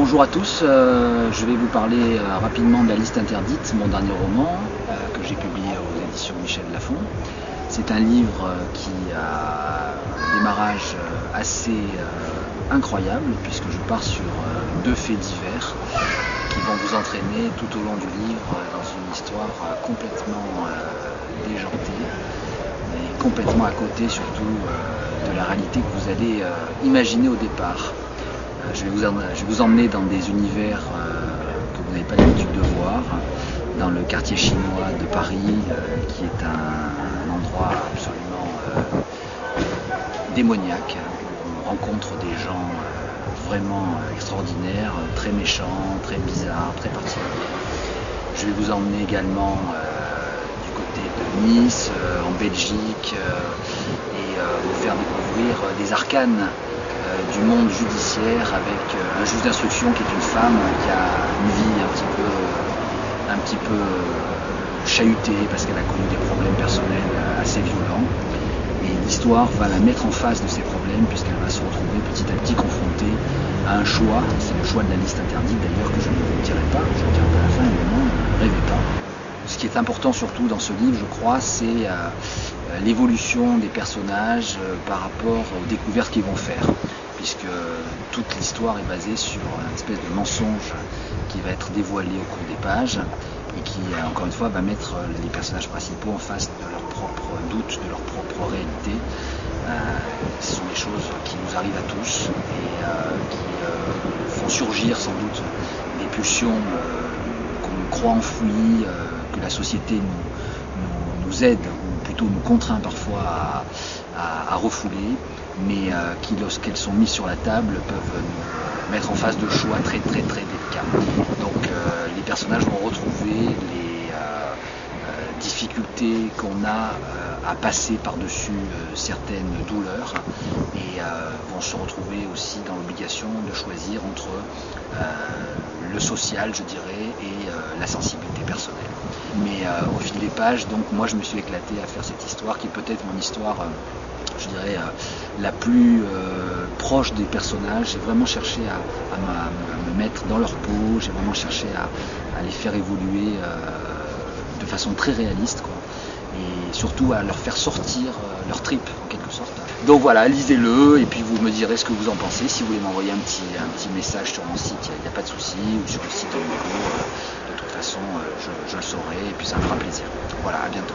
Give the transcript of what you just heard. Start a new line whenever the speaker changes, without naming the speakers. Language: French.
Bonjour à tous, je vais vous parler rapidement de La Liste interdite, mon dernier roman que j'ai publié aux éditions Michel Lafon. C'est un livre qui a un démarrage assez incroyable puisque je pars sur deux faits divers qui vont vous entraîner tout au long du livre dans une histoire complètement déjantée et complètement à côté surtout de la réalité que vous allez imaginer au départ. Je vais vous emmener dans des univers que vous n'avez pas l'habitude de voir, dans le quartier chinois de Paris, qui est un endroit absolument démoniaque, où on rencontre des gens vraiment extraordinaires, très méchants, très bizarres, très particuliers. Je vais vous emmener également du côté de Nice, en Belgique, et vous faire découvrir des arcanes du monde judiciaire avec un juge d'instruction qui est une femme qui a une vie un petit peu chahutée parce qu'elle a connu des problèmes personnels assez violents. Et l'histoire va la mettre en face de ces problèmes puisqu'elle va se retrouver petit à petit confrontée à un choix. C'est le choix de La Liste interdite d'ailleurs que je ne vous dirai pas, je ne dirai pas à la fin évidemment, ne rêvez pas. Ce qui est important surtout dans ce livre, je crois, c'est l'évolution des personnages par rapport aux découvertes qu'ils vont faire, puisque toute l'histoire est basée sur une espèce de mensonge qui va être dévoilé au cours des pages et qui, encore une fois, va mettre les personnages principaux en face de leurs propres doutes, de leur propre réalité. Ce sont des choses qui nous arrivent à tous et qui font surgir sans doute des pulsions qu'on croit enfouies, que la société nous aide, ou plutôt nous contraint parfois à refouler, mais qui, lorsqu'elles sont mises sur la table, peuvent nous mettre en face de choix très délicats. Donc les personnages vont retrouver les difficultés qu'on a à passer par-dessus certaines douleurs et vont se retrouver aussi dans l'obligation de choisir entre le social, je dirais, et la sensibilité personnelle. Mais au fil des pages, donc moi je me suis éclaté à faire cette histoire qui est peut-être mon histoire, je dirais, la plus proche des personnages. J'ai vraiment cherché à me mettre dans leur peau, j'ai vraiment cherché à les faire évoluer de façon très réaliste, quoi. Et surtout à leur faire sortir leur trip en quelque sorte. Donc voilà, lisez-le et puis vous me direz ce que vous en pensez. Si vous voulez m'envoyer un petit message sur mon site, il n'y a pas de souci, ou sur le site de Hugo, de toute façon je le saurai et puis ça me fera plaisir. Voilà, à bientôt.